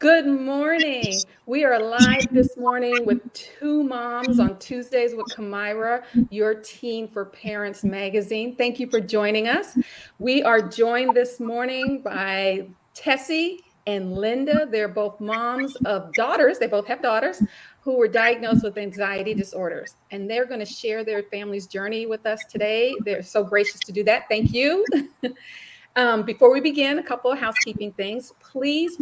Good morning. We are live this morning with two moms on Tuesdays with Kamira, your Teen for Parents magazine. Thank you for joining us. We are joined this morning by Tessie and Lynda. They're both moms of daughters. They both have daughters who were diagnosed with anxiety disorders. And they're going to share their family's journey with us today. They're so gracious to do that. Thank you. Before we begin, a couple of housekeeping things. Please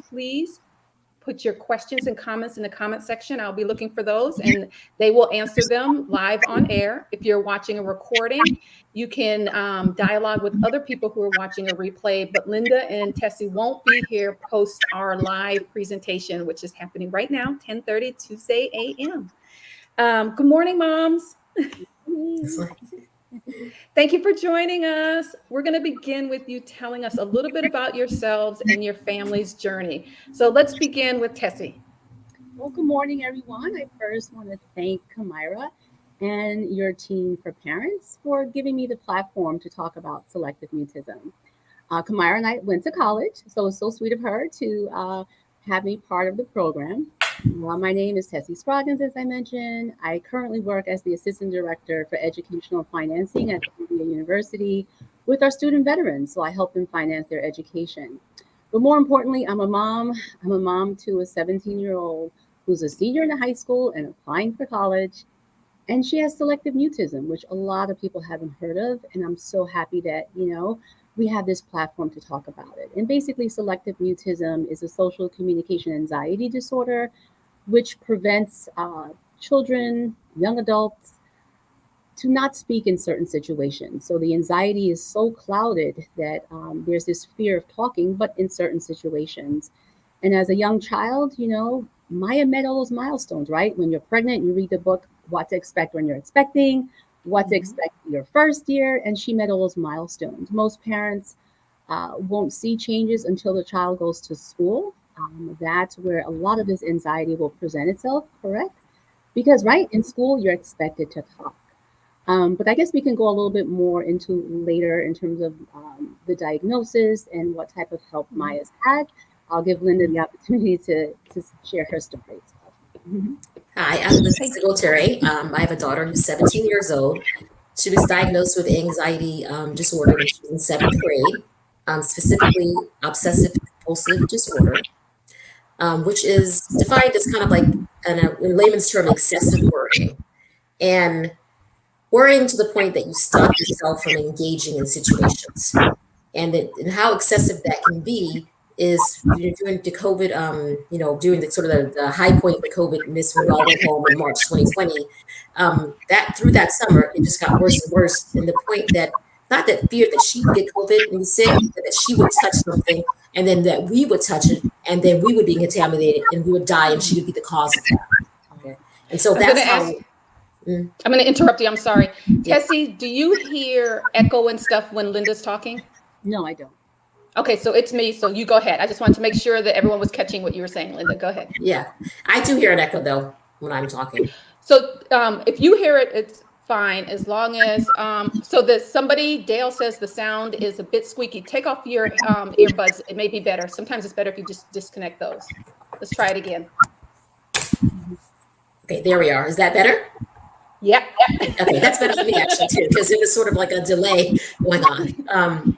put your questions and comments in the comment section. I'll be looking for those and they will answer them live on air. If you're watching a recording, you can dialogue with other people who are watching a replay, but Lynda and Tessie won't be here post our live presentation, which is happening right now, 10:30 Tuesday a.m. Good morning, moms. Thank you for joining us. We're going to begin with you telling us a little bit about yourselves and your family's journey. So let's begin with Tessie. Well, good morning, everyone. I first want to thank Kamira and your Teen for Parents for giving me the platform to talk about selective mutism. Kamira and I went to college, so it's so sweet of her to have me part of the program. My name is Tessie Scroggins, as I mentioned. I currently work as the Assistant Director for Educational Financing at Columbia University with our student veterans, so I help them finance their education. But more importantly, I'm a mom. I'm a mom to a 17-year-old who's a senior in high school and applying for college. And she has selective mutism, which a lot of people haven't heard of. And I'm so happy that, we have this platform to talk about it. And basically, selective mutism is a social communication anxiety disorder, which prevents children, young adults, to not speak in certain situations. So the anxiety is so clouded that there's this fear of talking, but in certain situations. And as a young child, Maya met all those milestones, right? When you're pregnant, you read the book, What to Expect When You're Expecting, What to Expect your first year, and she met all those milestones. Most parents won't see changes until the child goes to school. That's where a lot of this anxiety will present itself, correct? Because, right, in school, you're expected to talk. But I guess we can go a little bit more into later in terms of the diagnosis and what type of help Maya's had. I'll give Lynda the opportunity to share her story. Hi, I'm Lynda Singletary. I have a daughter who's 17 years old. She was diagnosed with anxiety disorder when she was in seventh grade, specifically obsessive compulsive disorder, which is defined as kind of like, in layman's term, excessive worrying. And worrying to the point that you stop yourself from engaging in situations. And how excessive that can be is during the COVID, during the sort of the high point of the COVID, when we all went home in March 2020, that through that summer, it just got worse and worse. And the point that, not that fear that she would get COVID and be sick, but that she would touch something and then that we would touch it and then we would be contaminated and we would die and she would be the cause of that. Okay. And so that's how... I'm going to interrupt you. I'm sorry. Tessie, do you hear echo and stuff when Lynda's talking? No, I don't. Okay, so it's me. So you go ahead. I just wanted to make sure that everyone was catching what you were saying, Lynda. Go ahead. Yeah, I do hear an echo though when I'm talking. So if you hear it, it's fine as long as so that Dale says the sound is a bit squeaky. Take off your earbuds. It may be better. Sometimes it's better if you just disconnect those. Let's try it again. Okay, there we are. Is that better? Yeah. Okay, that's better for me actually too, because it was sort of like a delay going on.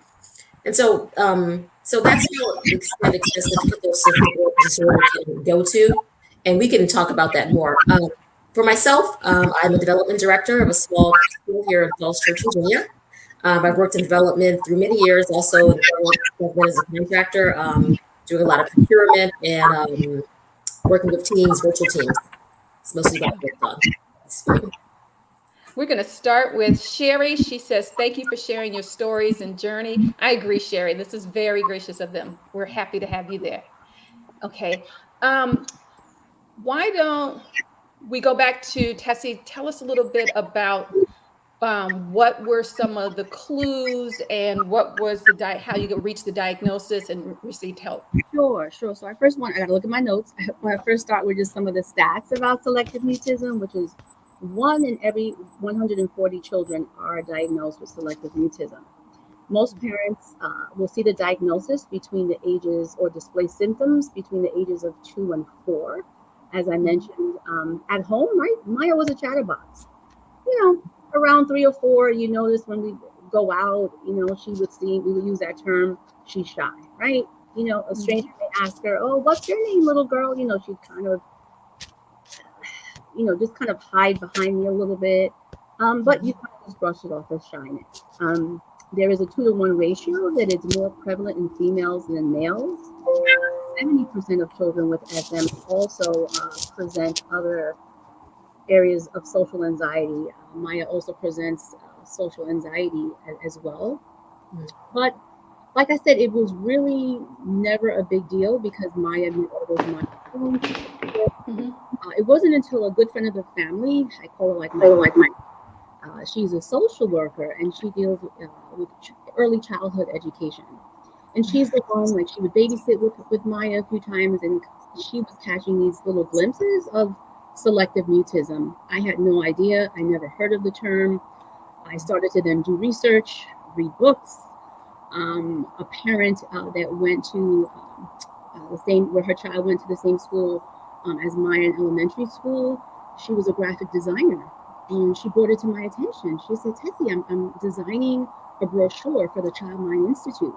And so that's how excessive compulsive disorder can go to, and we can talk about that more. For myself, I'm a development director of a small school here in Falls Church, Virginia. I've worked in development through many years, also in development as a contractor, doing a lot of procurement and working with teams, virtual teams. It's mostly what I've worked on. We're going to start with Sherry. She says, thank you for sharing your stories and journey. I agree, Sherry. This is very gracious of them. We're happy to have you there. Okay. Why don't we go back to Tessie? Tell us a little bit about what were some of the clues and what was how you could reach the diagnosis and received help? Sure. So I got to look at my notes. When I first start with just some of the stats about selective mutism, which is 1 in every 140 children are diagnosed with selective mutism. Most parents will see the diagnosis between the ages or display symptoms between the ages of 2 and 4. As I mentioned, at home, right? Maya was a chatterbox. Around 3 or 4, you notice when we go out, we would use that term, she's shy, right? A stranger may ask her, oh, what's your name, little girl? She'd kind of, just kind of hide behind me a little bit. But you kind of just brush it off as shyness. There is a 2-to-1 ratio that is more prevalent in females than males. 70% of children with SM also present other areas of social anxiety. Maya also presents social anxiety as well. But like I said, it was really never a big deal because Maya knew all those milestones. It wasn't until a good friend of the family, I call her like my she's a social worker and she deals with early childhood education. And she's the one, like, she would babysit with Maya a few times, and she was catching these little glimpses of selective mutism. I had no idea. I never heard of the term. I started to then do research, read books. A parent that went to where her child went to the same school as Maya in elementary school, she was a graphic designer. And she brought it to my attention. She said, Tessie, I'm designing a brochure for the Child Mind Institute.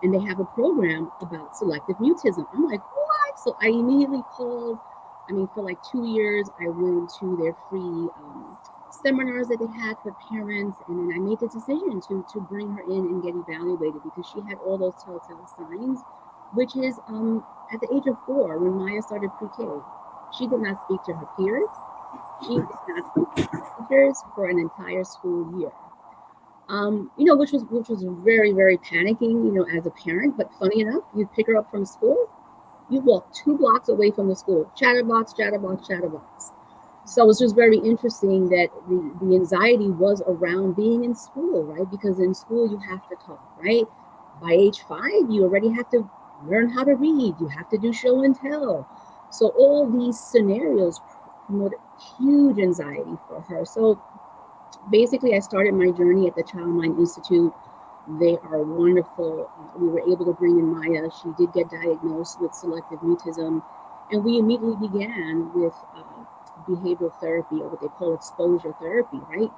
And they have a program about selective mutism. I'm like, what? So I immediately called. For like 2 years, I went to their free seminars that they had for parents. And then I made the decision to bring her in and get evaluated because she had all those telltale signs, which is at the age of 4, when Maya started pre-K. She did not speak to her peers. She did not speak to her teachers for an entire school year. Which was very, very panicking, as a parent. But funny enough, you'd pick her up from school, you walk 2 blocks away from the school, chatterbox, chatterbox, chatterbox. So it was just very interesting that the anxiety was around being in school, right? Because in school you have to talk, right? By age 5, you already have to learn how to read. You have to do show and tell. So all these scenarios promoted huge anxiety for her. So basically, I started my journey at the Child Mind Institute. They are wonderful. We were able to bring in Maya. She did get diagnosed with selective mutism. And we immediately began with behavioral therapy, or what they call exposure therapy, right?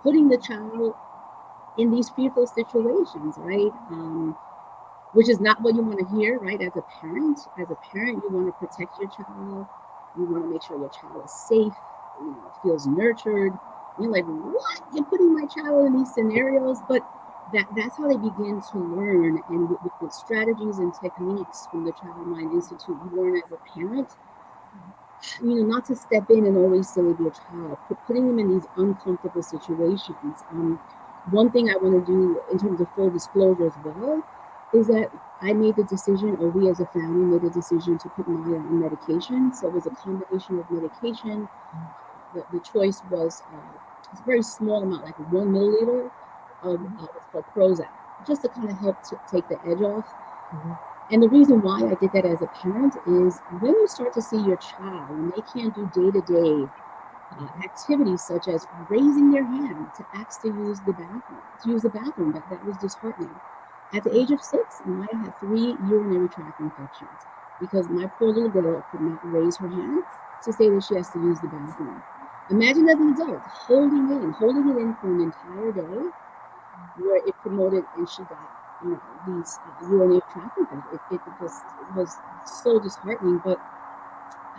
Putting the child in these fearful situations, right? Which is not what you want to hear, right? As a parent, you want to protect your child. You want to make sure your child is safe, feels nurtured. You're like, what? You're putting my child in these scenarios? But that's how they begin to learn. And with strategies and techniques from the Child Mind Institute, you learn as a parent, not to step in and always save your child, putting them in these uncomfortable situations. One thing I want to do in terms of full disclosure as well is that I made the decision, or we as a family made the decision, to put Maya on medication. So it was a combination of medication. The choice was a very small amount, like 1 milliliter of what's called Prozac, just to kind of help to take the edge off. And the reason why I did that as a parent is when you start to see your child, when they can't do day-to-day activities such as raising their hand to ask to use the bathroom, that was disheartening. At the age of 6, Maya had 3 urinary tract infections because my poor little girl could not raise her hand to say that she has to use the bathroom. Imagine as an adult holding it in for an entire day, where it promoted, and she got these urinary tract infections. It was so disheartening. But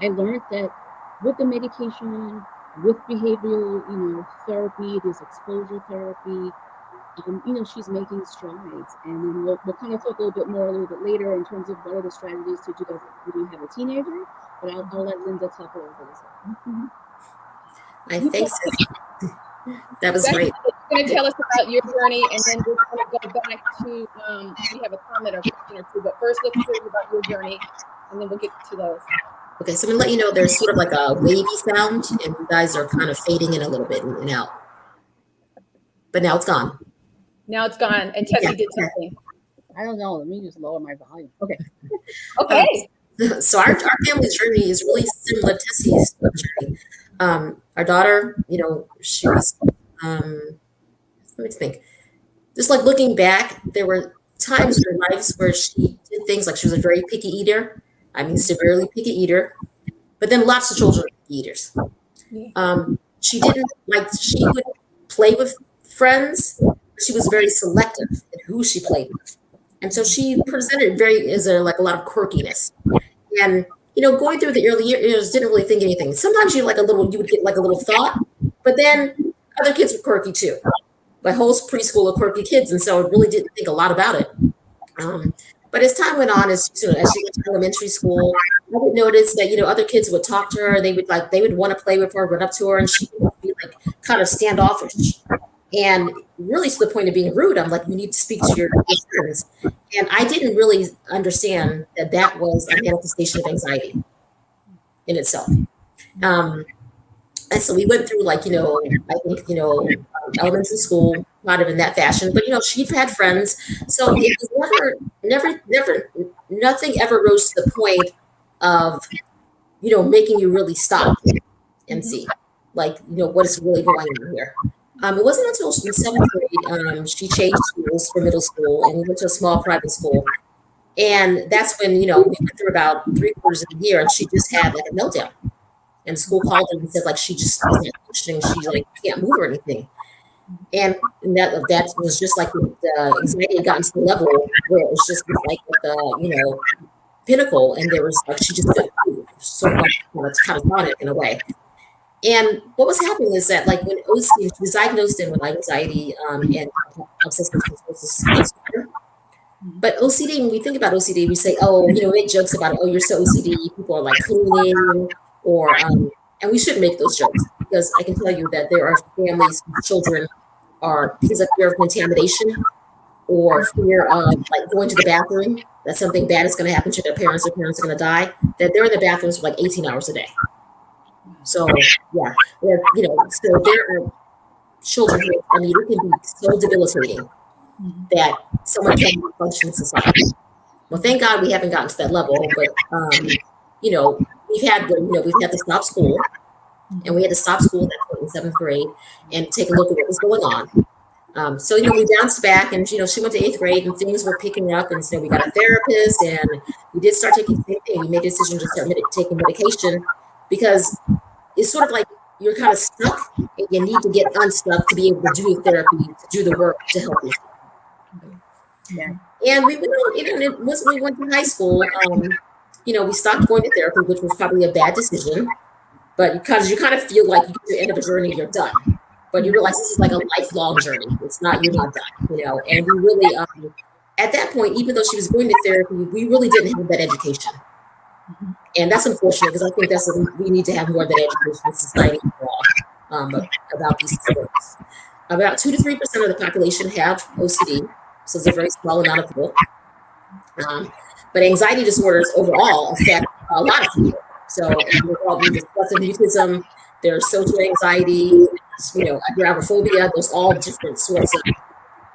I learned that with the medication, with behavioral therapy, this exposure therapy, she's making strides. And then we'll kind of talk a little bit later in terms of what are the strategies to do that when you have a teenager. But I'll let Lynda talk a little bit as well. I think so. That was great. You're going to tell us about your journey, and then we're going to go back to, we have a comment or question or two, but first let's hear about your journey, and then we'll get to those. Okay, so I'm going to let you know there's sort of like a wavy sound, and you guys are kind of fading in a little bit and out. But now it's gone. Now it's gone, and Tessie did something. I don't know. Let me just lower my volume. Okay. Okay. So our family journey is really similar to Tessie's journey. Our daughter, she was, let me think. just like looking back, there were times in her life where she did things like she was a very picky eater. I mean, severely picky eater. But then lots of children are picky eaters. Yeah. She didn't like. She would play with friends. She was very selective in who she played with, and so she presented very as a like a lot of quirkiness. And going through the early years, didn't really think anything. Sometimes you would get like a little thought, but then other kids were quirky too. My whole preschool of quirky kids, and so I really didn't think a lot about it. But as time went on, as she went to elementary school, I would notice that other kids would talk to her. They would want to play with her, run up to her, and she would be like kind of standoffish, and really to the point of being rude. I'm like, you need to speak to your friends, and I didn't really understand that that was a manifestation of anxiety in itself. And so we went through I think, elementary school, kind of in that fashion, but she had friends. So it was never, nothing ever rose to the point of, making you really stop and see, what is really going on here. It wasn't until in seventh grade, she changed schools for middle school and we went to a small private school. And that's when, we went through about 3/4 of the year and she just had like a meltdown. And the school called her and said she just isn't functioning. She can't move or anything. And that was just like the anxiety had gotten to the level where it was just like at the pinnacle, and there was she just couldn't move. So it's kind of chronic in a way. And what was happening is that when OCD, she was diagnosed with anxiety and obsessive compulsive disorder. But OCD, when we think about OCD, we say, oh, we make jokes about it. Oh, you're so OCD. People are cleaning. Or and we shouldn't make those jokes because I can tell you that there are families whose children are, because of fear of contamination or fear of going to the bathroom, that something bad is going to happen to their parents, their parents are going to die, that they're in the bathrooms for 18 hours a day. So yeah, so there are children who, it can be so debilitating that someone can't function in society. Well, thank God we haven't gotten to that level, but we've had to stop school, and we had to stop school at that point in seventh grade and take a look at what was going on. So we bounced back, and she went to eighth grade, and things were picking up, and so we got a therapist, and we did start taking the same thing. We made a decision to start taking medication because it's sort of like you're kind of stuck, and you need to get unstuck to be able to do the therapy, to do the work to help you. Yeah. And we went on, once we went to high school, we stopped going to therapy, which was probably a bad decision, but because you kind of feel like you get to the end of a journey, you're done. But you realize this is like a lifelong journey. It's not, you're not done, and we really, at that point, even though she was going to therapy, we really didn't have that education. And that's unfortunate because I think we need to have more of that education in society overall about these disorders. About 2 to 3% of the population have OCD, so it's a very small amount of people. But anxiety disorders overall affect a lot of people. So there's selective mutism, there's social anxiety, agoraphobia. There's all different sorts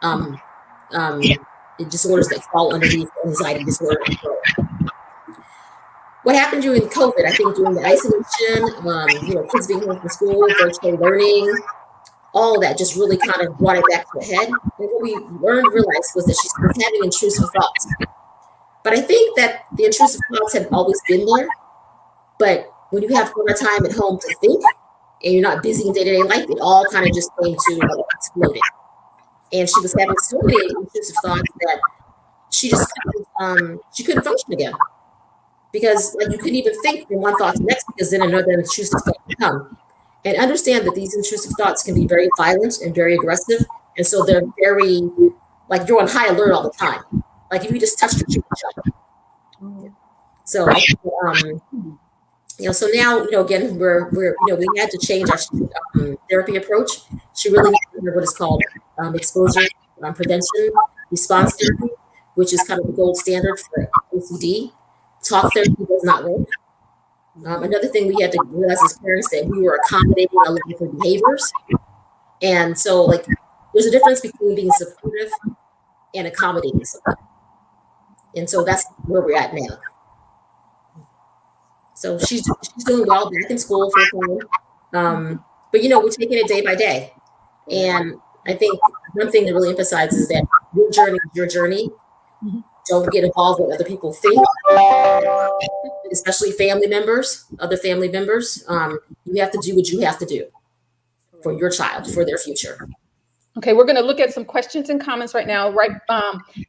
of disorders that fall underneath anxiety disorder. What happened during COVID? I think during the isolation, kids being home from school, virtual learning, all of that just really kind of brought it back to a head. And what we realized was that she was having intrusive thoughts. But I think that the intrusive thoughts have always been there. But when you have more time at home to think, and you're not busy in day-to-day life, it all kind of just came to exploding. And she was having so many intrusive thoughts that she just she couldn't function again. Because you couldn't even think from one thought to the next, because then another intrusive thought would come. And understand that these intrusive thoughts can be very violent and very aggressive. And so they're very, you're on high alert all the time. Like if you just touched her, she would jump. So, so now, again, we had to change our therapy approach. She really needed what is called exposure prevention response therapy, which is kind of the gold standard for OCD. Talk therapy does not work. Another thing we had to realize as parents that we were accommodating a lot of her behaviors. And so there's a difference between being supportive and accommodating someone. And so that's where we're at now. So she's doing well, back in school full time. But we're taking it day by day. And I think one thing to really emphasize is that your journey is your journey. Don't get involved with other people think, especially family members, other family members. You have to do what you have to do for your child, for their future. Okay, we're going to look at some questions and comments right now. Right,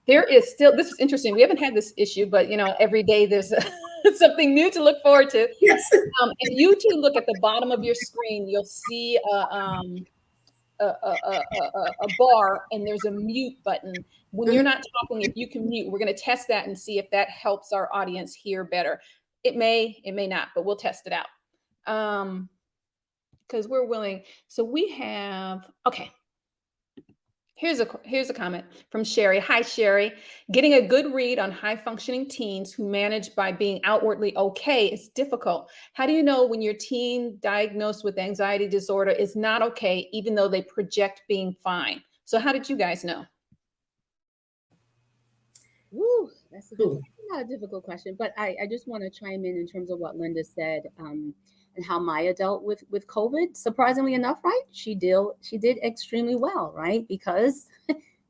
there is still, this is interesting. We haven't had this issue, but every day there's something new to look forward to. Yes. If you two look at the bottom of your screen, you'll see a bar, and there's a mute button. When you're not talking, if you can mute, we're going to test that and see if that helps our audience hear better. It may not, but we'll test it out. Because we're willing. So we have, okay. Here's a comment from Sherry. Hi, Sherry. Getting a good read on high-functioning teens who manage by being outwardly okay is difficult. How do you know when your teen diagnosed with anxiety disorder is not okay, even though they project being fine? So how did you guys know? Woo, that's not a difficult question, but I just want to chime in terms of what Lynda said, and how Maya dealt with COVID. Surprisingly enough, right? She did extremely well, right? Because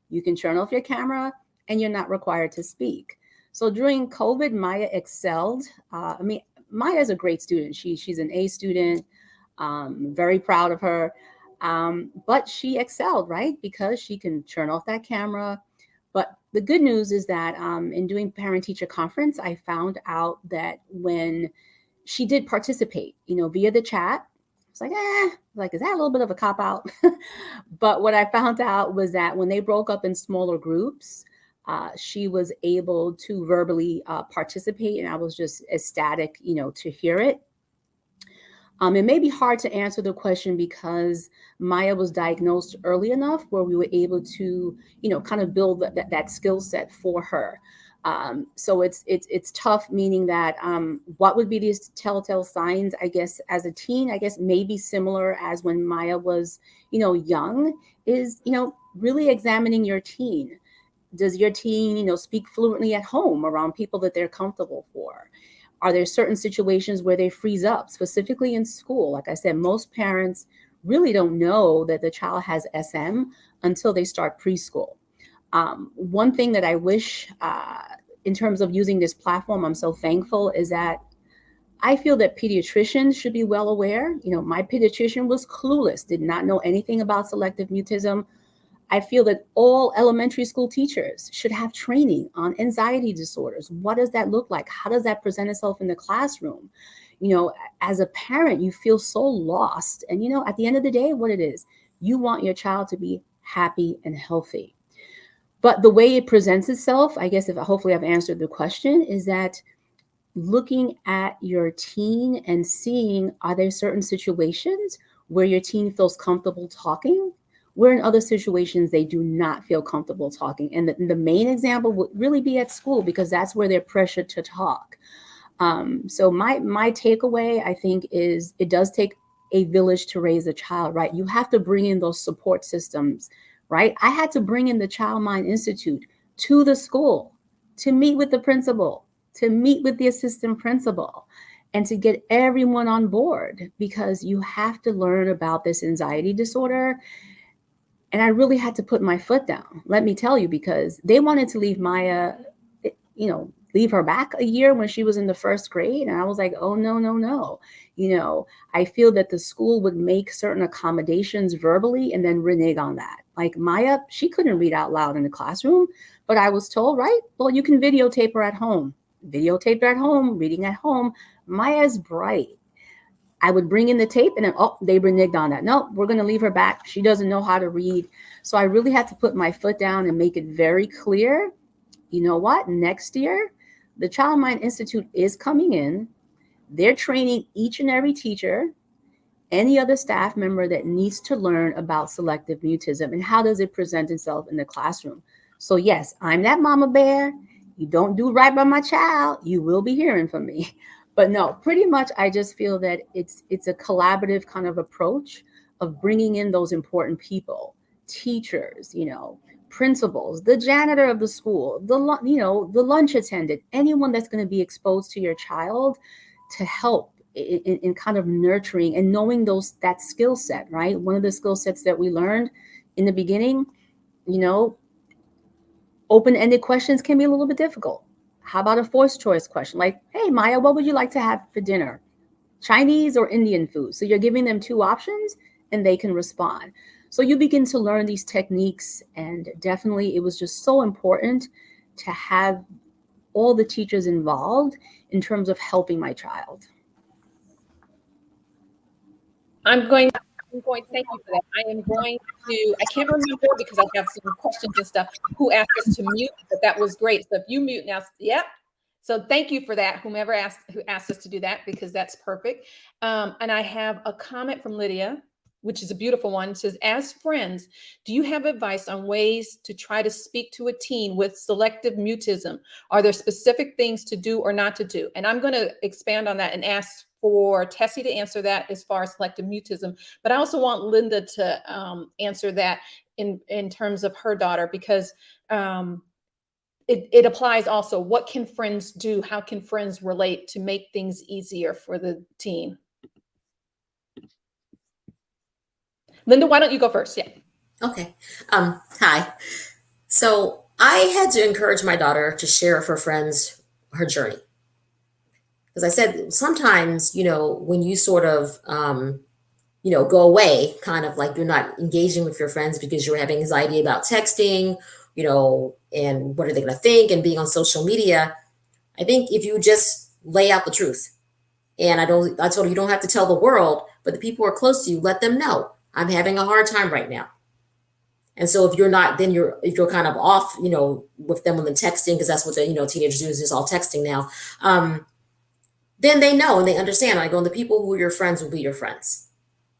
you can turn off your camera and you're not required to speak. So during COVID, Maya excelled. Maya is a great student. She's an A student. Very proud of her. But she excelled, right? Because she can turn off that camera. But the good news is that in doing parent-teacher conference, I found out that when she did participate, via the chat. It's like, is that a little bit of a cop-out? But what I found out was that when they broke up in smaller groups, she was able to verbally participate, and I was just ecstatic, to hear it. It may be hard to answer the question because Maya was diagnosed early enough where we were able to, kind of build that skill set for her. So it's tough, meaning that what would be these telltale signs, I guess, as a teen, I guess maybe similar as when Maya was, young, is, really examining your teen. Does your teen, speak fluently at home around people that they're comfortable for? Are there certain situations where they freeze up, specifically in school? Like I said, most parents really don't know that the child has SM until they start preschool. One thing that I wish, in terms of using this platform, I'm so thankful, is that I feel that pediatricians should be well aware. My pediatrician was clueless, did not know anything about selective mutism. I feel that all elementary school teachers should have training on anxiety disorders. What does that look like? How does that present itself in the classroom? As a parent, you feel so lost. And, at the end of the day, what it is, you want your child to be happy and healthy. But the way it presents itself, I guess, hopefully I've answered the question, is that looking at your teen and seeing, are there certain situations where your teen feels comfortable talking, where in other situations they do not feel comfortable talking? And the main example would really be at school, because that's where they're pressured to talk. So my takeaway, I think, is it does take a village to raise a child, right? You have to bring in those support systems, right? I had to bring in the Child Mind Institute to the school to meet with the principal, to meet with the assistant principal, and to get everyone on board, because you have to learn about this anxiety disorder. And I really had to put my foot down, let me tell you, because they wanted to leave Maya, leave her back a year when she was in the first grade. And I was like, oh, no. I feel that the school would make certain accommodations verbally and then renege on that. Like Maya, she couldn't read out loud in the classroom, but I was told, right, well, you can videotape her at home. Videotape her at home, reading at home. Maya's bright. I would bring in the tape and then, they reneged on that. No, we're going to leave her back. She doesn't know how to read. So I really had to put my foot down and make it very clear. You know what? Next year, the Child Mind Institute is coming in. They're training each and every teacher, any other staff member that needs to learn about selective mutism and how does it present itself in the classroom. So yes, I'm that mama bear. You don't do right by my child, you will be hearing from me. But no, pretty much I just feel that it's a collaborative kind of approach of bringing in those important people, teachers, principals, the janitor of the school, the lunch attendant, anyone that's going to be exposed to your child to help in kind of nurturing and knowing that skill set, right? One of the skill sets that we learned in the beginning You know, open-ended questions can be a little bit difficult. How about a forced choice question like, hey, Maya, what would you like to have for dinner? Chinese or Indian food? So you're giving them two options and they can respond. So you begin to learn these techniques, and definitely it was just so important to have all the teachers involved in terms of helping my child. I'm going to thank you for that. I am going to, I can't remember because I have some questions and stuff, who asked us to mute, but that was great. So if you mute now, yep. So thank you for that, who asked us to do that, because that's perfect. And I have a comment from Lydia, which is a beautiful one. It says, as friends, do you have advice on ways to try to speak to a teen with selective mutism? Are there specific things to do or not to do? And I'm going to expand on that and ask for Tessie to answer that as far as selective mutism. But I also want Lynda to answer that in terms of her daughter, because it applies also. What can friends do? How can friends relate to make things easier for the teen? Lynda, why don't you go first? Yeah. Okay. Hi. So I had to encourage my daughter to share with her friends her journey. Because I said, sometimes, when you sort of, go away, kind of like you're not engaging with your friends because you're having anxiety about texting, and what are they going to think, and being on social media. I think if you just lay out the truth, and I told her, you don't have to tell the world, but the people who are close to you, let them know I'm having a hard time right now. And so if you're not, then if you're kind of off, with them on the texting, because that's what the, teenagers do, is just all texting now. Then they know and they understand. I go, and the people who are your friends will be your friends.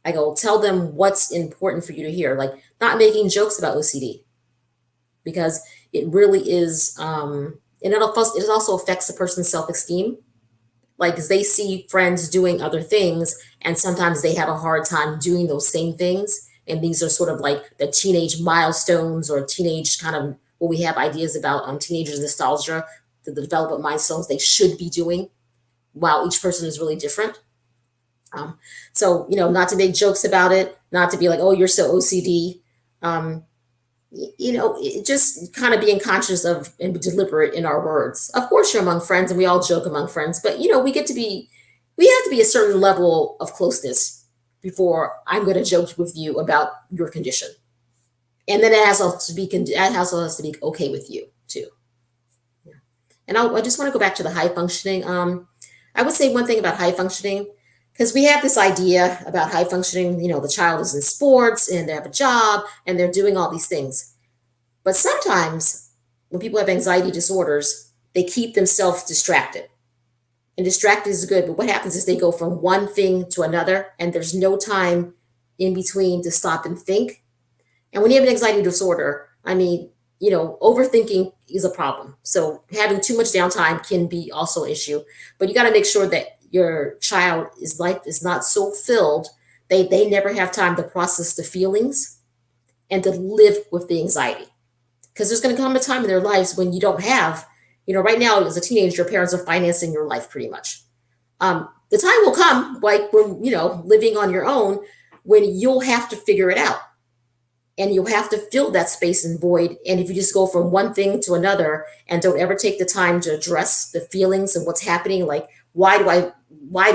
I go, tell them what's important for you to hear, like not making jokes about OCD, because it really is, and it also affects the person's self-esteem. Like, as they see friends doing other things, and sometimes they have a hard time doing those same things. And these are sort of like the teenage milestones, or teenage kind of what we have ideas about teenagers' nostalgia, the development milestones they should be doing, while each person is really different. So, not to make jokes about it, not to be like, oh, you're so OCD. Just kind of being conscious of and deliberate in our words. Of course, you're among friends, and we all joke among friends, but we have to be a certain level of closeness before I'm going to joke with you about your condition. And then it has to be okay with you too. Yeah. And I just want to go back to the high functioning. I would say one thing about high functioning, because we have this idea about high functioning, the child is in sports and they have a job and they're doing all these things. But sometimes when people have anxiety disorders, they keep themselves distracted. And distracted is good, but what happens is they go from one thing to another, and there's no time in between to stop and think. And when you have an anxiety disorder, overthinking is a problem. So having too much downtime can be also an issue. But you got to make sure that your child's life is not so filled, they never have time to process the feelings and to live with the anxiety. Because there's going to come a time in their lives when you don't have, right now as a teenager, your parents are financing your life pretty much. The time will come, like when, living on your own, when you'll have to figure it out. And you'll have to fill that space and void. And if you just go from one thing to another and don't ever take the time to address the feelings and what's happening, like why do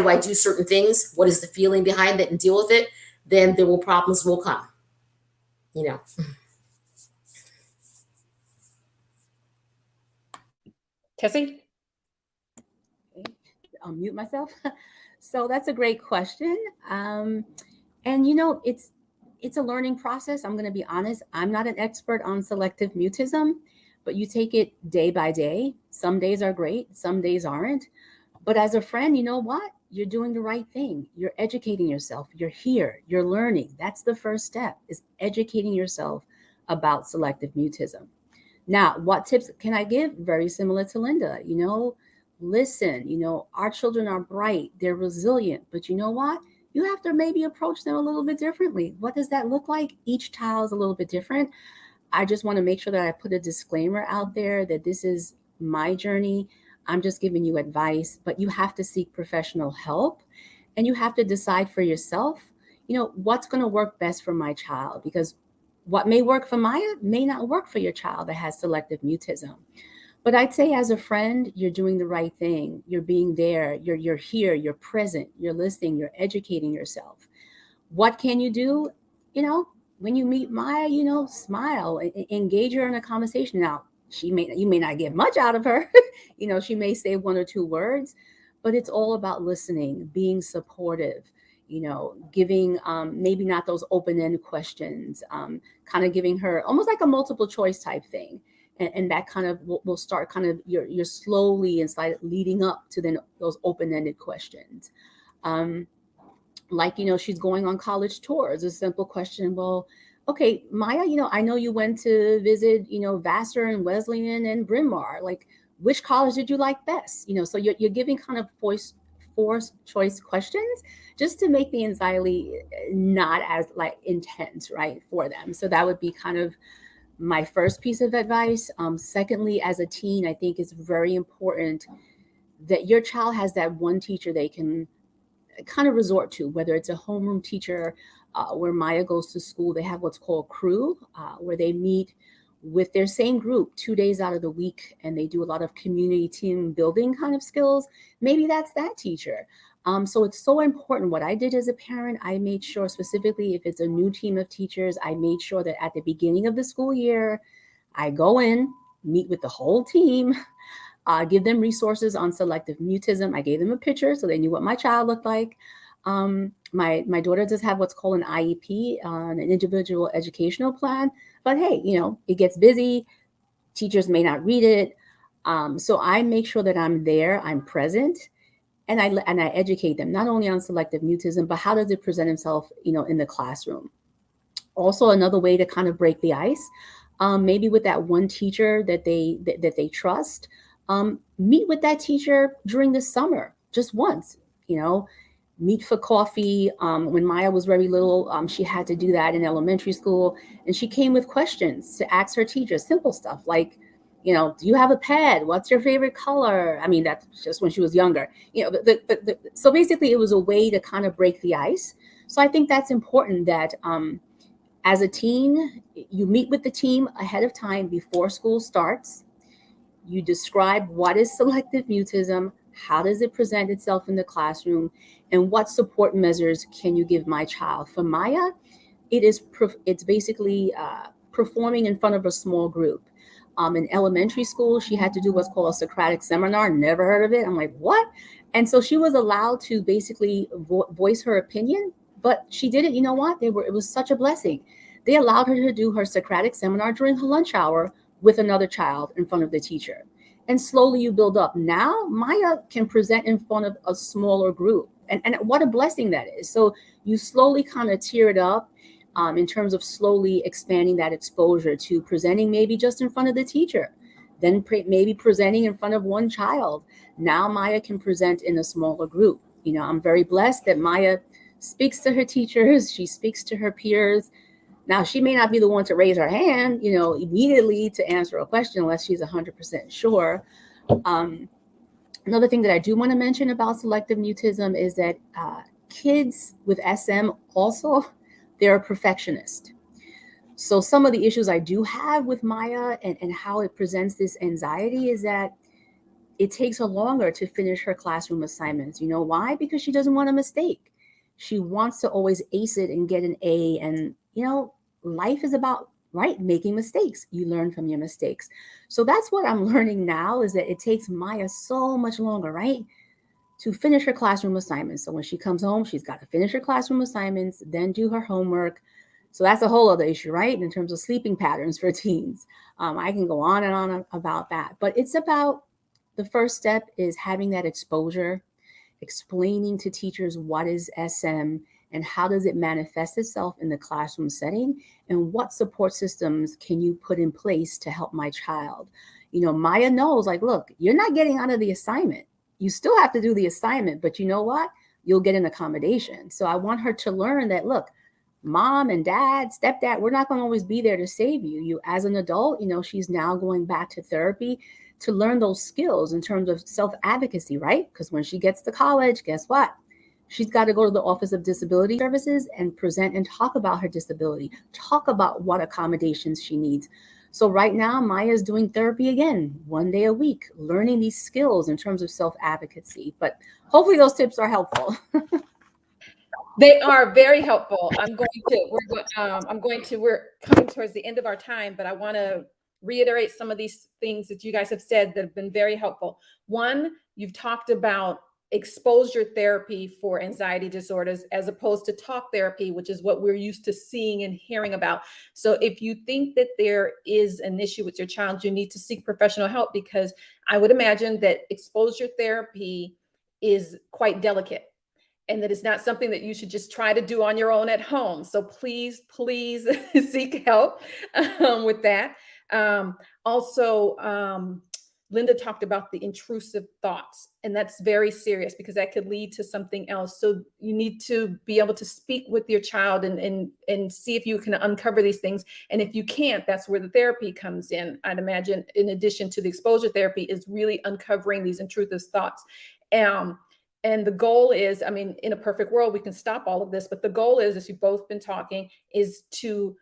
I do certain things? What is the feeling behind it, and deal with it? Then problems will come. Tessie? I'll mute myself. So that's a great question. And it's a learning process. I'm going to be honest. I'm not an expert on selective mutism, but you take it day by day. Some days are great, some days aren't. But as a friend, you know what? You're doing the right thing. You're educating yourself. You're here. You're learning. That's the first step, is educating yourself about selective mutism. Now, what tips can I give? Very similar to Lynda. Listen, our children are bright. They're resilient. But you know what? You have to maybe approach them a little bit differently. What does that look like? Each child is a little bit different. I just want to make sure that I put a disclaimer out there that this is my journey. I'm just giving you advice, but you have to seek professional help, and you have to decide for yourself, what's going to work best for my child. Because what may work for Maya may not work for your child that has selective mutism. But I'd say as a friend, you're doing the right thing. You're being there. You're here. You're present. You're listening. You're educating yourself. What can you do? When you meet Maya, smile, engage her in a conversation. Now, you may not get much out of her. She may say one or two words, but it's all about listening, being supportive, giving maybe not those open-ended questions, kind of giving her almost like a multiple choice type thing. And that kind of will start kind of you're slowly and slightly leading up to then those open-ended questions. Like, she's going on college tours. A simple question. Well, okay, Maya, I know you went to visit, Vassar and Wesleyan and Bryn Mawr. Like, which college did you like best? So you're giving kind of forced choice questions just to make the anxiety not as like intense, right, for them. So that would be kind of my first piece of advice. Secondly, as a teen, I think it's very important that your child has that one teacher they can kind of resort to, whether it's a homeroom teacher, where Maya goes to school. They have what's called crew, where they meet with their same group 2 days out of the week, and they do a lot of community team building kind of skills. Maybe that's that teacher. So it's so important. What I did as a parent, I made sure, specifically if it's a new team of teachers, I made sure that at the beginning of the school year, I go in, meet with the whole team, give them resources on selective mutism. I gave them a picture so they knew what my child looked like. My daughter does have what's called an IEP, an individual educational plan. But hey, it gets busy. Teachers may not read it. So I make sure that I'm there, I'm present, and I educate them not only on selective mutism, but how does it present itself, in the classroom. Also, another way to kind of break the ice, maybe with that one teacher that they trust. Meet with that teacher during the summer, just once, meet for coffee. When Maya was very little, she had to do that in elementary school. And she came with questions to ask her teacher, simple stuff like, do you have a pet? What's your favorite color? I mean, that's just when she was younger. So basically it was a way to kind of break the ice. So I think that's important that as a teen, you meet with the team ahead of time before school starts. You describe what is selective mutism, how does it present itself in the classroom, and what support measures can you give my child. For Maya, it's basically performing in front of a small group. In elementary school, she had to do what's called a Socratic Seminar. Never heard of it. I'm like, what? And so she was allowed to basically voice her opinion, but she did it. You know what? It was such a blessing. They allowed her to do her Socratic Seminar during her lunch hour with another child in front of the teacher. And slowly you build up. Now Maya can present in front of a smaller group. And what a blessing that is. So you slowly kind of tear it up in terms of slowly expanding that exposure to presenting maybe just in front of the teacher, then maybe presenting in front of one child. Now Maya can present in a smaller group. I'm very blessed that Maya speaks to her teachers. She speaks to her peers. Now, she may not be the one to raise her hand, immediately to answer a question unless she's 100% sure. Another thing that I do want to mention about selective mutism is that kids with SM also, they're a perfectionist. So some of the issues I do have with Maya and how it presents this anxiety is that it takes her longer to finish her classroom assignments. You know why? Because she doesn't want a mistake. She wants to always ace it and get an A. And, life is about, right, making mistakes. You learn from your mistakes. So that's what I'm learning now, is that it takes Maya so much longer, right, to finish her classroom assignments. So when she comes home, she's got to finish her classroom assignments, then do her homework. So that's a whole other issue, right, in terms of sleeping patterns for teens. I can go on and on about that. But it's about, the first step is having that exposure, explaining to teachers what is SM and how does it manifest itself in the classroom setting, and what support systems can you put in place to help my child. Maya knows, like, look, you're not getting out of the assignment. You still have to do the assignment, but you know what? You'll get an accommodation. So I want her to learn that, look, mom and dad, stepdad, we're not going to always be there to save you. You, as an adult, she's now going back to therapy to learn those skills in terms of self-advocacy, right? Because when she gets to college, guess what? She's got to go to the Office of Disability Services and present and talk about her disability, talk about what accommodations she needs. So right now, Maya's doing therapy again, 1 day a week, learning these skills in terms of self-advocacy. But hopefully those tips are helpful. They are very helpful. We're coming towards the end of our time, but I want to reiterate some of these things that you guys have said that have been very helpful. One, you've talked about exposure therapy for anxiety disorders as opposed to talk therapy, which is what we're used to seeing and hearing about. So if you think that there is an issue with your child, you need to seek professional help, because I would imagine that exposure therapy is quite delicate, and that it's not something that you should just try to do on your own at home. So please, please seek help with that. Also, Lynda talked about the intrusive thoughts, and that's very serious because that could lead to something else. So you need to be able to speak with your child and see if you can uncover these things. And if you can't, that's where the therapy comes in. I'd imagine, in addition to the exposure therapy, is really uncovering these intrusive thoughts. And the goal is, I mean, in a perfect world, we can stop all of this, but the goal is, as you've both been talking, is to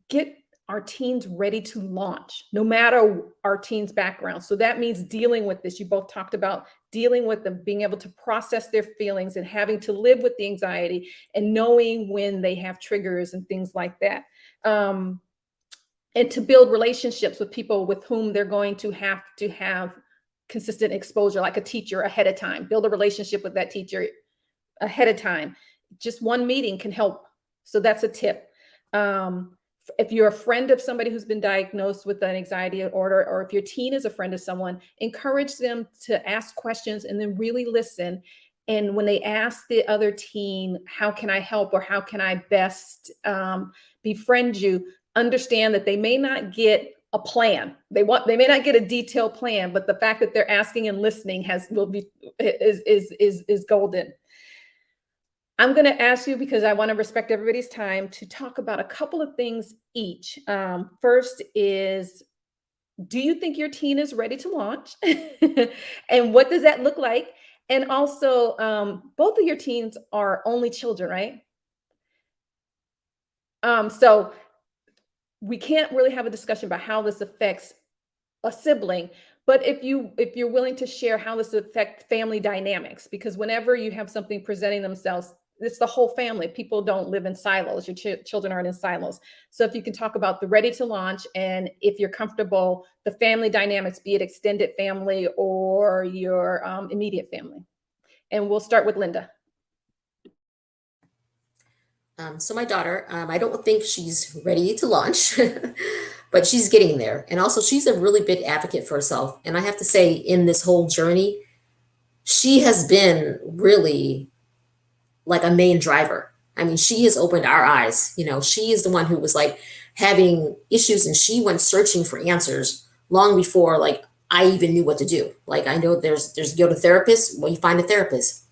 get our teens ready to launch, no matter our teens' background. So that means dealing with this. You both talked about dealing with them, being able to process their feelings and having to live with the anxiety and knowing when they have triggers and things like that. And to build relationships with people with whom they're going to have consistent exposure, like a teacher, ahead of time. Build a relationship with that teacher ahead of time. Just one meeting can help. So that's a tip. If you're a friend of somebody who's been diagnosed with an anxiety disorder, or if your teen is a friend of someone, encourage them to ask questions and then really listen. And when they ask the other teen, how can I help, or how can I best befriend you, understand that they may not get a plan. They may not get a detailed plan, but the fact that they're asking and listening is golden. I'm going to ask you, because I want to respect everybody's time, to talk about a couple of things each. First is, do you think your teen is ready to launch? And what does that look like? And also, both of your teens are only children, right? So we can't really have a discussion about how this affects a sibling, but if you're willing to share how this affects family dynamics, because whenever you have something presenting themselves, it's the whole family. People don't live in silos. Your children aren't in silos. So if you can talk about the ready to launch, and if you're comfortable, the family dynamics, be it extended family or your immediate family. And we'll start with Lynda. So my daughter, I don't think she's ready to launch, but she's getting there. And also, she's a really big advocate for herself. And I have to say, in this whole journey, she has been really like a main driver. I mean, she has opened our eyes. You know, she is the one who was like having issues, and she went searching for answers long before like I even knew what to do. Like, I know there's go to therapists. Well, you find a therapist.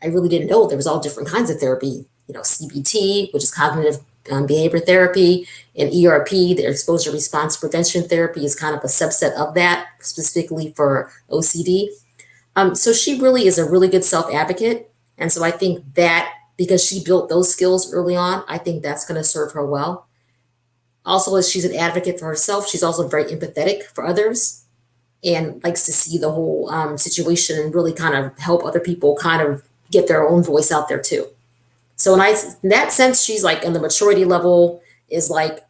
I really didn't know there was all different kinds of therapy. You know, CBT, which is cognitive behavior therapy, and ERP, the exposure response prevention therapy, is kind of a subset of that, specifically for OCD. So she really is a really good self-advocate. And so I think that because she built those skills early on, I think that's going to serve her well. Also, as she's an advocate for herself, she's also very empathetic for others and likes to see the whole situation and really kind of help other people kind of get their own voice out there too. So in that sense, she's like in the maturity level is like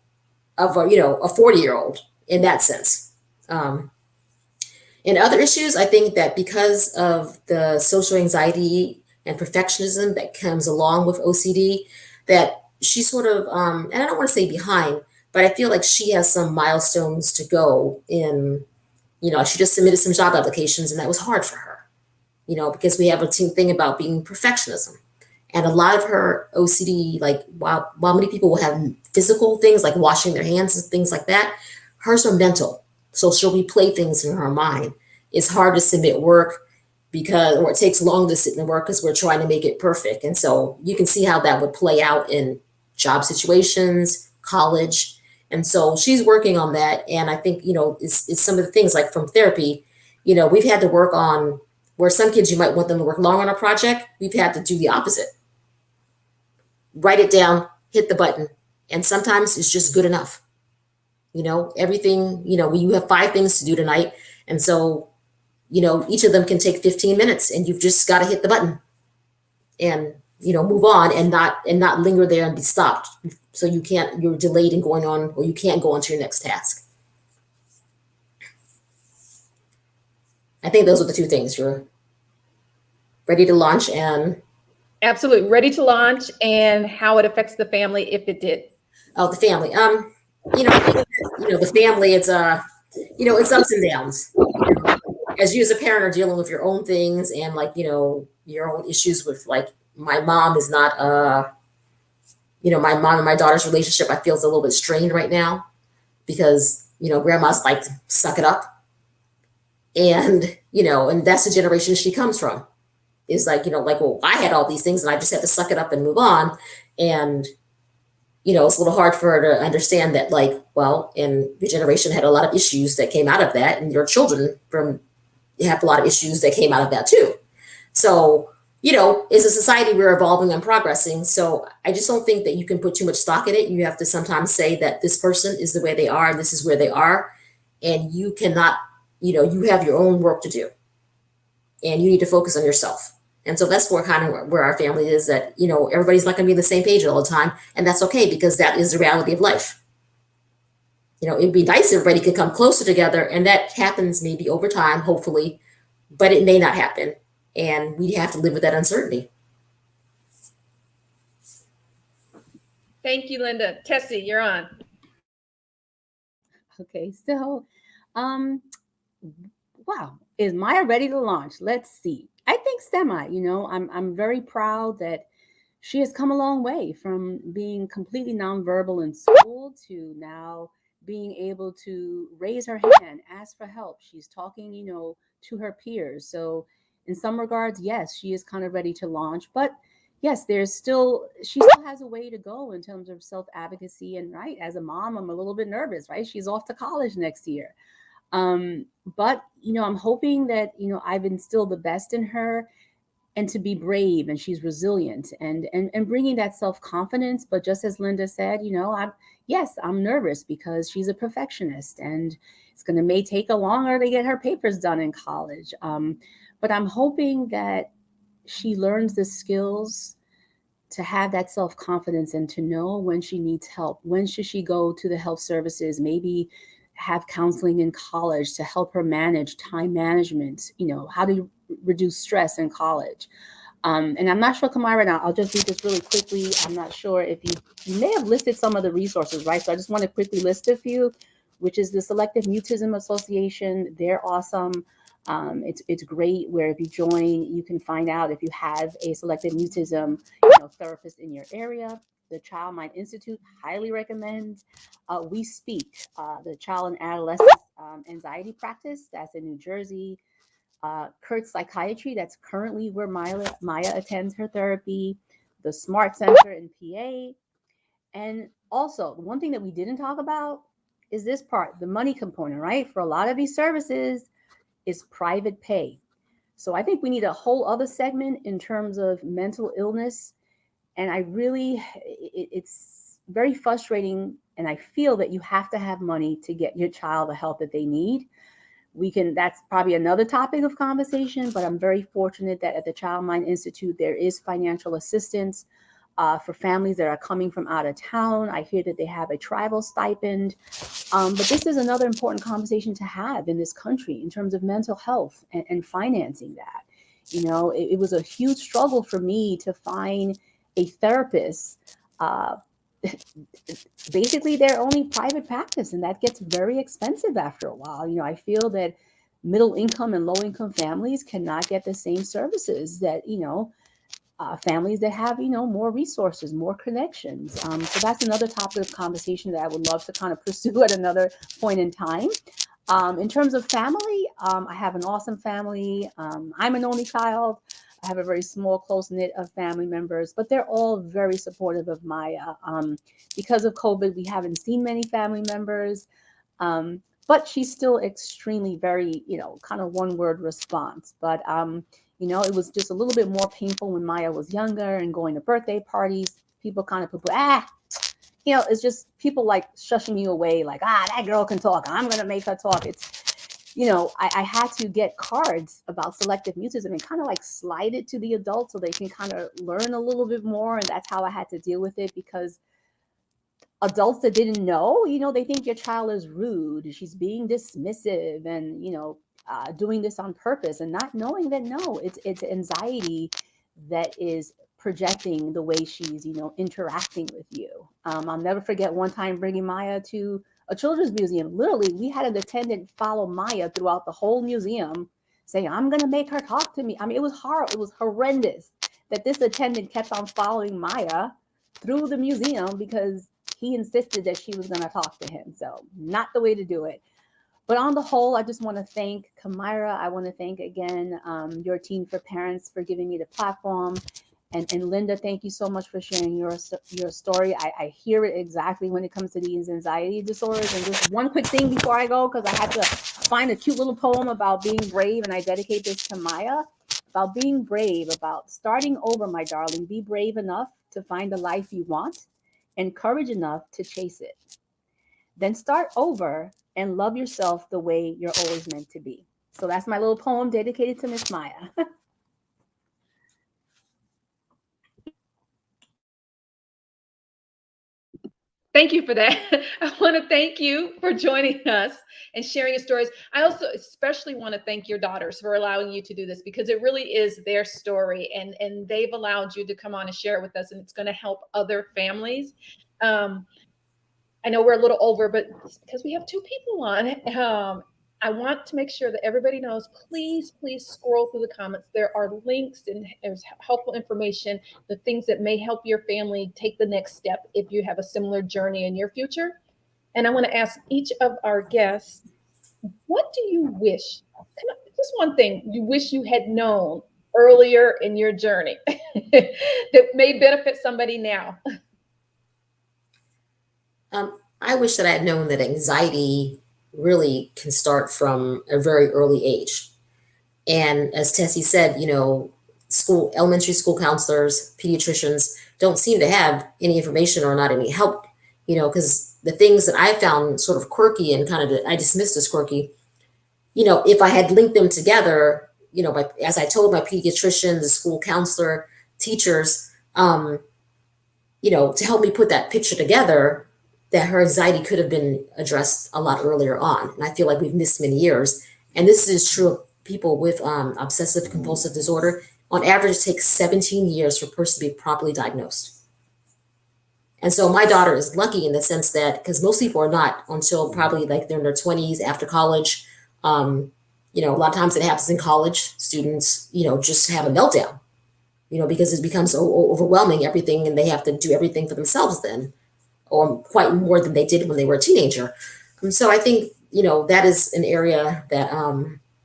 of a 40-year-old in that sense. In other issues, I think that because of the social anxiety and perfectionism that comes along with OCD, that she sort of, and I don't want to say behind, but I feel like she has some milestones to go in. She just submitted some job applications, and that was hard for her, because we have a thing about being perfectionism. And a lot of her OCD, like while many people will have physical things like washing their hands and things like that, hers are mental. So she'll replay things in her mind. It's hard to submit work or it takes long to sit in work because we're trying to make it perfect. And so you can see how that would play out in job situations, college. And so she's working on that. And I think, it's some of the things like from therapy, we've had to work on Where some kids, you might want them to work long on a project, we've had to do the opposite. Write it down, hit the button, and sometimes it's just good enough. Everything, you have 5 things to do tonight, and so, each of them can take 15 minutes, and you've just got to hit the button and, move on and not linger there and be stopped. So you're delayed in going on, or you can't go on to your next task. I think those are the 2 things. You're ready to launch and... Absolutely. Ready to launch and how it affects the family if it did. Oh, the family. The family, it's ups and downs. As you as a parent are dealing with your own things and your own issues with my mom is not my mom and my daughter's relationship, I feel is a little bit strained right now because, grandma's like, suck it up. And, and that's the generation she comes from. Is well, I had all these things and I just had to suck it up and move on. And, it's a little hard for her to understand that, and your generation had a lot of issues that came out of that, and your children have a lot of issues that came out of that too. So, as a society, we're evolving and progressing. So I just don't think that you can put too much stock in it. You have to sometimes say that this person is the way they are and this is where they are. And you cannot, you have your own work to do. And you need to focus on yourself. And so that's where our family is, that, everybody's not going to be on the same page all the time. And that's okay, because that is the reality of life. It'd be nice if everybody could come closer together. And that happens maybe over time, hopefully, but it may not happen. And we have to live with that uncertainty. Thank you, Lynda. Tessie, you're on. Okay, so, wow, is Maya ready to launch? Let's see. I think semi. I'm very proud that she has come a long way from being completely nonverbal in school to now being able to raise her hand, ask for help. She's talking, to her peers. So in some regards, yes, she is kind of ready to launch. But yes, she still has a way to go in terms of self-advocacy. And right, as a mom, I'm a little bit nervous, right? She's off to college next year. But, I'm hoping that, I've instilled the best in her, and to be brave, and she's resilient and bringing that self-confidence. But just as Lynda said, I'm nervous because she's a perfectionist and it may take her longer to get her papers done in college. But I'm hoping that she learns the skills to have that self-confidence and to know when she needs help. When should she go to the health services? Maybe have counseling in college to help her manage time management, how to reduce stress in college. And I'm not sure, Kamira, now I'll just read this really quickly. I'm not sure if you may have listed some of the resources, right? So I just want to quickly list a few, which is the Selective Mutism Association. They're awesome. It's great, where if you join, you can find out if you have a selective mutism therapist in your area. The Child Mind Institute, highly recommend. We Speak, the Child and Adolescent Anxiety Practice, that's in New Jersey. Kurt Psychiatry, that's currently where Maya attends her therapy. The Smart Center in PA. And also, one thing that we didn't talk about is this part, the money component, right? For a lot of these services is private pay. So I think we need a whole other segment in terms of mental illness. And it's very frustrating. And I feel that you have to have money to get your child the help that they need. That's probably another topic of conversation, but I'm very fortunate that at the Child Mind Institute, there is financial assistance for families that are coming from out of town. I hear that they have a travel stipend. But this is another important conversation to have in this country in terms of mental health and financing that. It was a huge struggle for me to find a therapist. Basically, they're only private practice, and that gets very expensive after a while. I feel that middle income and low income families cannot get the same services that, families that have, more resources, more connections. So that's another topic of conversation that I would love to kind of pursue at another point in time. In terms of family, I have an awesome family. I'm an only child. I have a very small, close-knit of family members, but they're all very supportive of Maya. Because of COVID, we haven't seen many family members. but she's still extremely very, kind of one word response. But, it was just a little bit more painful when Maya was younger and going to birthday parties. People kind of it's just people like shushing you away, like, that girl can talk. I'm going to make her talk. I had to get cards about selective mutism and kind of like slide it to the adults so they can kind of learn a little bit more. And that's how I had to deal with it, because adults that didn't know, they think your child is rude, she's being dismissive, and, doing this on purpose, and not knowing that, no, it's anxiety that is projecting the way she's, interacting with you. I'll never forget one time bringing Maya to a children's museum. Literally, we had an attendant follow Maya throughout the whole museum, saying, I'm going to make her talk to me. I mean, it was horrible. It was horrendous that this attendant kept on following Maya through the museum because he insisted that she was going to talk to him. So not the way to do it. But on the whole, I just want to thank Kamira. I want to thank again your team for parents for giving me the platform. And Lynda, thank you so much for sharing your story. I hear it exactly when it comes to these anxiety disorders. And just one quick thing before I go, because I had to find a cute little poem about being brave, and I dedicate this to Maya, about being brave, about starting over, my darling. Be brave enough to find the life you want and courage enough to chase it. Then start over and love yourself the way you're always meant to be. So that's my little poem dedicated to Miss Maya. Thank you for that. I want to thank you for joining us and sharing your stories. I also especially want to thank your daughters for allowing you to do this, because it really is their story, and they've allowed you to come on and share it with us, and it's going to help other families. I know we're a little over, but because we have two people on, I want to make sure that everybody knows, please scroll through the comments. There are links and there's helpful information, the things that may help your family take the next step if you have a similar journey in your future. And I want to ask each of our guests, what do you wish, just one thing you wish you had known earlier in your journey that may benefit somebody now? I wish that I had known that anxiety really can start from a very early age. And as Tessie said, elementary school counselors, pediatricians don't seem to have any information or not any help, because the things that I found sort of quirky and kind of I dismissed as quirky, if I had linked them together, as I told my pediatrician, the school counselor, teachers, to help me put that picture together, that her anxiety could have been addressed a lot earlier on. And I feel like we've missed many years. And this is true of people with obsessive compulsive disorder. On average, it takes 17 years for a person to be properly diagnosed. And so my daughter is lucky in the sense that, because most people are not until probably like they're in their 20s after college. A lot of times it happens in college. Students, just have a meltdown, because it becomes so overwhelming, everything, and they have to do everything for themselves then, or quite more than they did when they were a teenager. So I think, that is an area that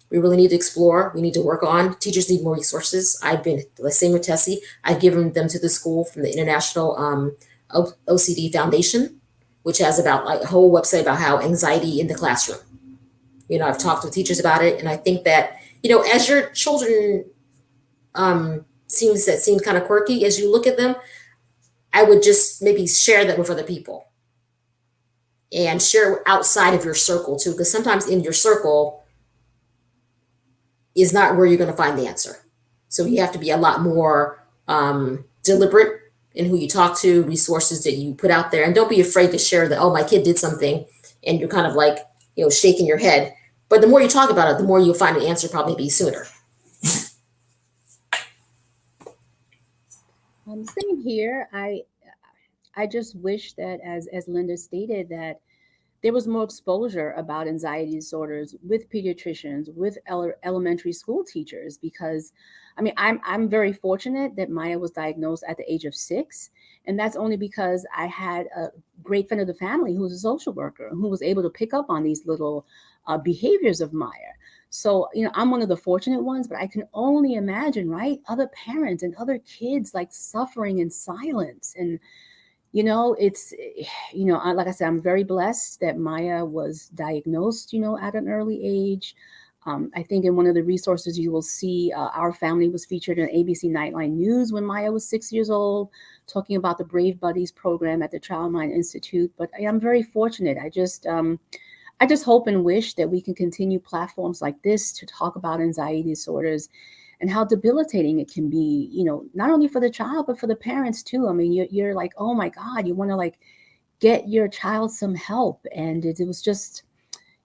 we really need to explore. We need to work on. Teachers need more resources. I've been the same with Tessie. I've given them to the school from the International OCD Foundation, which has about like a whole website about how anxiety in the classroom. I've talked with teachers about it. And I think that, as your children seem kind of quirky, as you look at them, I would just maybe share that with other people and share outside of your circle too, because sometimes in your circle is not where you're going to find the answer. So you have to be a lot more deliberate in who you talk to, resources that you put out there, and don't be afraid to share that, oh, my kid did something, and you're kind of like, shaking your head. But the more you talk about it, the more you'll find an answer probably sooner. Same here. I just wish that, as Lynda stated, that there was more exposure about anxiety disorders with pediatricians, with elementary school teachers, because I'm very fortunate that Maya was diagnosed at the age of 6. And that's only because I had a great friend of the family who was a social worker who was able to pick up on these little behaviors of Maya. So, I'm one of the fortunate ones, but I can only imagine, right? Other parents and other kids like suffering in silence. And it's, like I said, I'm very blessed that Maya was diagnosed, at an early age. I think in one of the resources you will see, our family was featured in ABC Nightline News when Maya was 6 years old, talking about the Brave Buddies program at the Child Mind Institute. But I'm very fortunate. I just hope and wish that we can continue platforms like this to talk about anxiety disorders and how debilitating it can be, not only for the child, but for the parents too. I mean, you're like, oh my God, you want to like get your child some help. And it was just,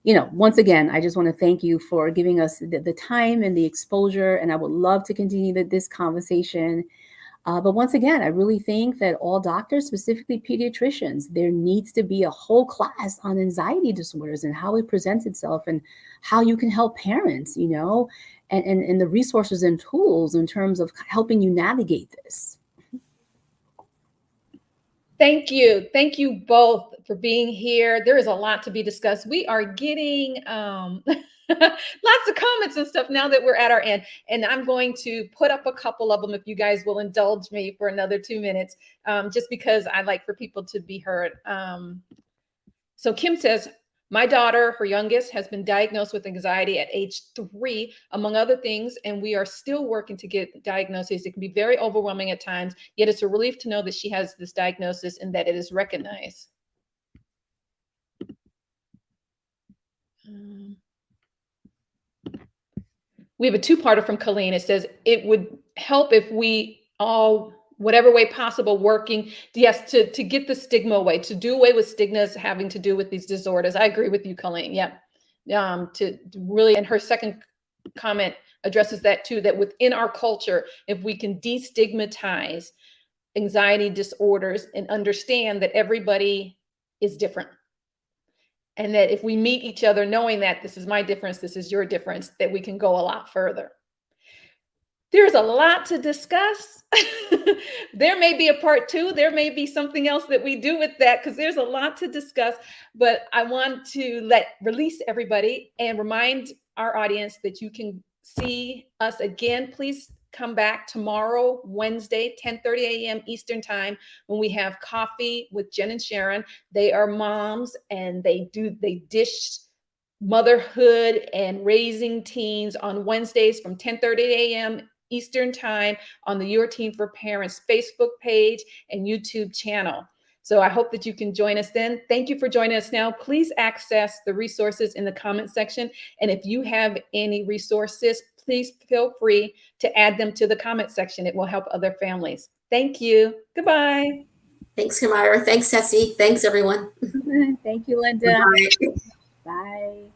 once again, I just want to thank you for giving us the time and the exposure. And I would love to continue this conversation. But once again, I really think that all doctors, specifically pediatricians, there needs to be a whole class on anxiety disorders and how it presents itself and how you can help parents, and the resources and tools in terms of helping you navigate this. Thank you. Thank you both for being here. There is a lot to be discussed. We are getting lots of comments and stuff now that we're at our end. And I'm going to put up a couple of them if you guys will indulge me for another 2 minutes, just because I like for people to be heard. So Kim says, my daughter, her youngest, has been diagnosed with anxiety at age 3, among other things, and we are still working to get diagnoses. It can be very overwhelming at times, yet it's a relief to know that she has this diagnosis and that it is recognized. We have a 2-parter from Colleen. It says, it would help if we all, whatever way possible, working, yes, to get the stigma away, to do away with stigmas having to do with these disorders. I agree with you, Colleen. Yeah. To really, and her second comment addresses that too, that within our culture, if we can destigmatize anxiety disorders and understand that everybody is different, and that if we meet each other knowing that this is my difference, this is your difference, that we can go a lot further. There's a lot to discuss. There may be a part 2. There may be something else that we do with that, because there's a lot to discuss. But I want to release everybody and remind our audience that you can see us again. Please come back tomorrow, Wednesday, 10:30 a.m. Eastern time, when we have coffee with Jen and Sharon. They are moms, and they dish motherhood and raising teens on Wednesdays from 10:30 a.m. Eastern time on the Your Teen for Parents Facebook page and YouTube channel. So I hope that you can join us then. Thank you for joining us now. Please access the resources in the comment section. And if you have any resources, please feel free to add them to the comment section. It will help other families. Thank you. Goodbye. Thanks, Kamira. Thanks, Tessie. Thanks, everyone. Thank you, Lynda. Bye. Bye.